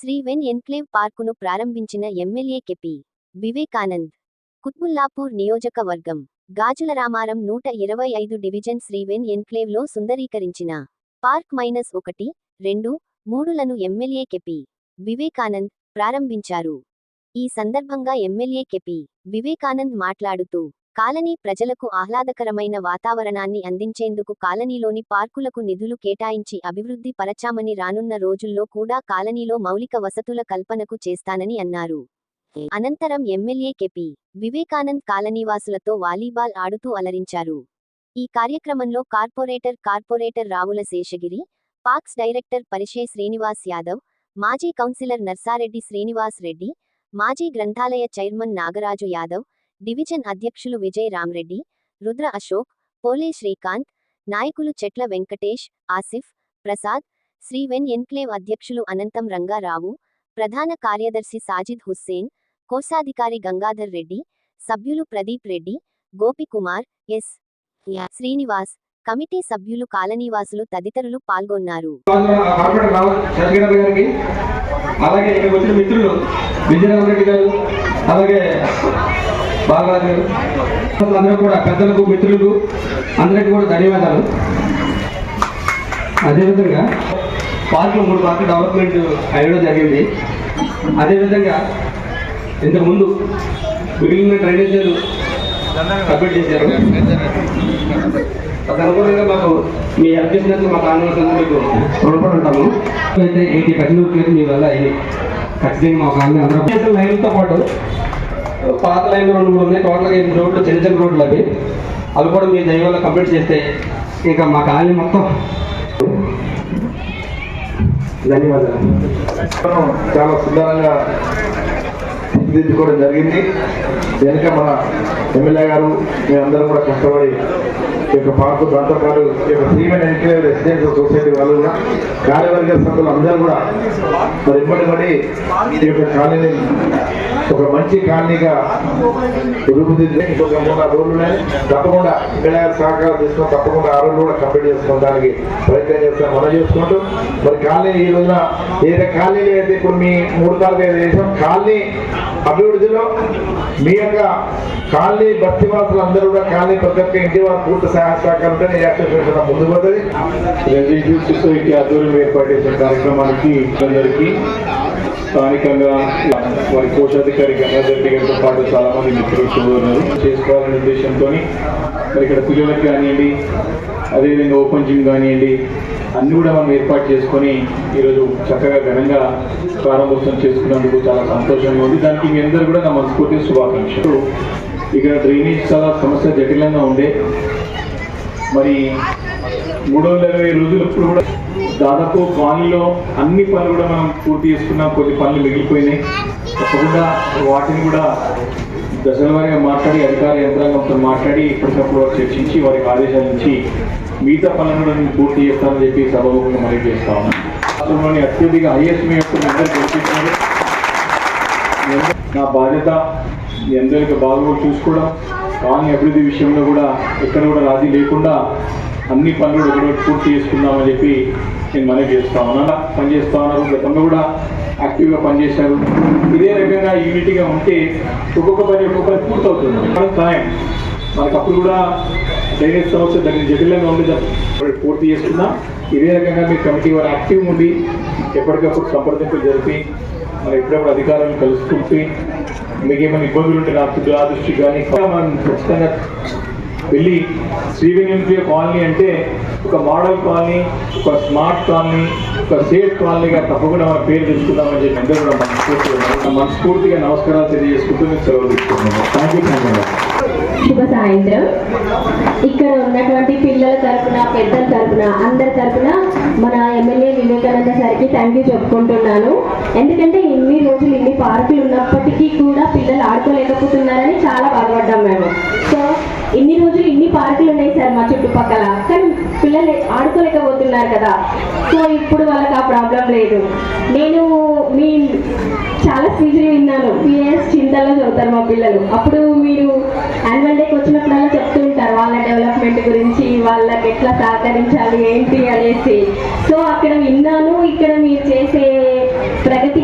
Shri Ven enclave పార్కును ప్రారంభించిన MLA KP Vivekanand. Quthbullapur నియోజకవర్గం Gajula Ramaram 125 division Sri వెన్ ఎన్క్లేవ్లో సుందరీకరించిన పార్క్ -1, 2, 3లను ఎమ్మెల్యే కెపి వివేకానంద్ ప్రారంభించారు. ఈ సందర్భంగా ఎమ్మెల్యే కెపి వివేకానంద్ మాట్లాడుతూ, కాలనీ ప్రజలకు ఆహ్లాదకరమైన వాతావరణాన్ని అందించేందుకు కాలనీలోని పార్కులకు నిధులు కేటాయించి అభివృద్ధి పరచామని, రానున్న రోజుల్లో కూడా కాలనీలో మౌలిక వసతుల కల్పనకు చేస్తానని అన్నారు. అనంతరం ఎమ్మెల్యే కెపి వివేకానంద్ కాలనీవాసులతో వాలీబాల్ ఆడుతూ అలరించారు. ఈ కార్యక్రమంలో corporator Ravula Seshagiri, parks director పరిషే శ్రీనివాస్ యాదవ్, మాజీ కౌన్సిలర్ నర్సారెడ్డి శ్రీనివాస్ రెడ్డి, మాజీ గ్రంథాలయ చైర్మన్ నాగరాజు యాదవ్, డివిజన్ అధ్యక్షులు విజయ్ రామ్రెడ్డి, రుద్ర అశోక్, పోలే శ్రీకాంత్, నాయకులు చెట్ల వెంకటేష్, ఆసిఫ్, ప్రసాద్, శ్రీ వెన్ ఎన్క్లేవ్ అధ్యక్షులు అనంతం రంగారావు, ప్రధాన కార్యదర్శి సాజిద్ హుస్సేన్, కోశాధికారి గంగాధర్ రెడ్డి, సభ్యులు ప్రదీప్ రెడ్డి, గోపికుమార్, ఎస్. శ్రీనివాస్, కమిటీ సభ్యులు, కాలనీవాసులు తదితరులు పాల్గొన్నారు. అలాగే ఇక్కడ వచ్చిన మిత్రులు విజయరామరెడ్డి గారు, అలాగే బాలరాజు గారు, అందరూ కూడా పెద్దలకు, మిత్రులకు అందరికీ కూడా ధన్యవాదాలు. అదేవిధంగా పార్కులు 3 పార్కులు డెవలప్మెంట్ అయ్యడం జరిగింది. అదేవిధంగా ఇంతకుముందు మిగిలిన డ్రైనేజీలు కంప్లీట్ చేశారు. తదనుగుణంగా మాకు మీ హెల్ప్ చేసినందుకు మా కాలనీవాసులు మీకు రుణపడి ఉంటాము. అయితే 80% మీ వల్ల అయ్యి ఖచ్చితంగా మా కాలనీ అందరూ చేసిన లైన్లతో పాటు పాత లైన్లు 2-3 ఉన్నాయి. టోటల్గా 8 రోడ్లు, చిన్న రోడ్లు అవి కూడా మీ దయ వల్ల కంప్లీట్ చేస్తే ఇంకా మా కాలనీ మొత్తం. ధన్యవాదాలు. చాలా సుందరంగా తీర్చిదిద్దుకోవడం జరిగింది. వెనుక మన ఎమ్మెల్యే గారు మేమందరం కూడా కష్టపడి ఈ యొక్క పార్కు, దాంతోపాటు ఈ యొక్క Sri Ven enclave residential society వాళ్ళు కూడా, కార్యవర్గ సభ్యులు అందరూ కూడా మరి ఇమ్మడి ఈ యొక్క కాలనీ ఒక మంచి కాలనీగా రూపుదిద్ది ఇంకొక 3 రోజులు ఉన్నాయి. తప్పకుండా ఎమ్మెల్యే గారు సహకారం తీసుకుని తప్పకుండా 6 రోజులు కూడా కంప్లీట్ చేసుకోవడానికి ప్రయత్నం చేస్తాం. మనం చేసుకుంటూ మరి కాలనీ ఈ రోజున ఏదైతే కాలనీలు అయితే ఇప్పుడు మీ 3-4 చేసాం, కాలనీ అభివృద్ధిలో మీ యొక్క కాలనీ బస్తీవాసులు అందరూ కూడా కాలనీ ప్రతి ఒక్క ఇంటి వారు పూర్తి సహకారంతో యాక్షన్ ముందు పోతుంది. సొసైటీ ఆధ్వర్యంలో ఏర్పాటు చేసిన కార్యక్రమానికి అందరికీ స్థానికంగా వారి కోశాధికారి గంగాధర్ రెడ్డి గారితో పాటు చాలా మంది మిత్రులు చూడన్నారు చేసుకోవాలనే ఉద్దేశంతో మరి ఇక్కడ పిల్లలకు కానివ్వండి, అదేవిధంగా ఓపెన్ జిమ్ కానివ్వండి, అన్ని కూడా మనం ఏర్పాటు చేసుకొని ఈరోజు చక్కగా ఘనంగా ప్రారంభోత్సవం చేసుకున్నందుకు చాలా సంతోషంగా ఉంది. దానికి మీ అందరూ కూడా నా మనస్ఫూర్తి శుభాకాంక్షలు. ఇక్కడ డ్రైనేజ్ చాలా సమస్య జటిలంగా ఉండే, మరి 320 రోజులు ఇప్పుడు కూడా దాదాపు కాలనీలో అన్ని పనులు కూడా మనం పూర్తి చేసుకున్నాం. కొన్ని పనులు మిగిలిపోయినాయి. తప్పకుండా వాటిని కూడా దశల వారీగా మాట్లాడి అధికార యంత్రాంగంతో మాట్లాడి ఇప్పటికప్పుడు చర్చించి వారికి ఆదేశాలు ఇచ్చి మిగతా పనులను కూడా నేను పూర్తి చేస్తానని చెప్పి సభాముఖంగా మనవి చేస్తా ఉన్నాను. రాష్ట్రంలోని అత్యధిక హైయెస్ట్ మీ యొక్క గెలిపించారు. నా బాధ్యత మీ అందరికీ బాగా చూసుకోవడం, కాలనీ అభివృద్ధి విషయంలో కూడా ఎక్కడ కూడా రాజీ లేకుండా అన్ని పనులు కూడా పూర్తి చేసుకుందామని చెప్పి నేను మనవి చేస్తా ఉన్నాను. పనిచేస్తా ఉన్నారు, గతంలో కూడా యాక్టివ్గా పనిచేశారు. ఇదే రకంగా యూనిటీగా ఉంటే ఒక్కొక్క పని పూర్తవుతుంది. సాయం మనకు అప్పుడు కూడా డ్రైనేజ్ సమస్య దగ్గర జటిలంగా ఉండి పూర్తి చేసుకుందాం. ఇదే రకంగా మీ కమిటీ వారు యాక్టివ్ ఉండి ఎప్పటికప్పుడు సంప్రదింపులు జరిపి మరి ఎప్పుడప్పుడు అధికారులను కలుసుకుంటే మీకు ఏమైనా ఇబ్బందులు ఉంటే నాకు ఆ దృష్టి కానీ మనం ఖచ్చితంగా వెళ్ళి శ్రీ వెన్ ఎన్క్లేవ్ కాలనీ అంటే ఒక మోడల్ కాలనీ, ఒక స్మార్ట్ కాలనీ, ఒక సేఫ్ కాలనీగా తప్పకుండా మన పేరు తెచ్చుకుందామని చెప్పి అందరూ కూడా మనస్ఫూర్తిగా నమస్కారాలు తెలియజేసుకుంటూ మీకు సెలవు తీసుకుంటున్నాను. Thank you. శుభ సాయంత్రం. ఇక్కడ ఉన్నటువంటి పిల్లల తరఫున, పెద్దల తరఫున, అందరి తరఫున మన ఎమ్మెల్యే వివేకానంద సార్కి థ్యాంక్ యూ చెప్పుకుంటున్నాను. ఎందుకంటే ఇన్ని రోజులు ఇన్ని పార్కులు ఉన్నప్పటికీ కూడా పిల్లలు ఆడుకోలేకపోతున్నారని చాలా బాధపడ్డాం మేము. సో ఇన్ని రోజులు ఇన్ని పార్కులు ఉన్నాయి సార్ మా చుట్టుపక్కల, కానీ పిల్లలు ఆడుకోలేకపోతున్నారు కదా. సో ఇప్పుడు వాళ్ళకి ఆ ప్రాబ్లం లేదు. నేను మీ చాలా స్పీచ్లు విన్నాను. పిఎస్ చింతల్లో చదువుతారు మా పిల్లలు. అప్పుడు మీరు యాన్యువల్ డేకి వచ్చినప్పుడల్లా చెప్తూ ఉంటారు వాళ్ళ డెవలప్మెంట్ గురించి, వాళ్ళకి ఎట్లా సహకరించాలి ఏంటి అనేసి. సో అక్కడ విన్నాను. ఇక్కడ మీరు చేసే ప్రగతి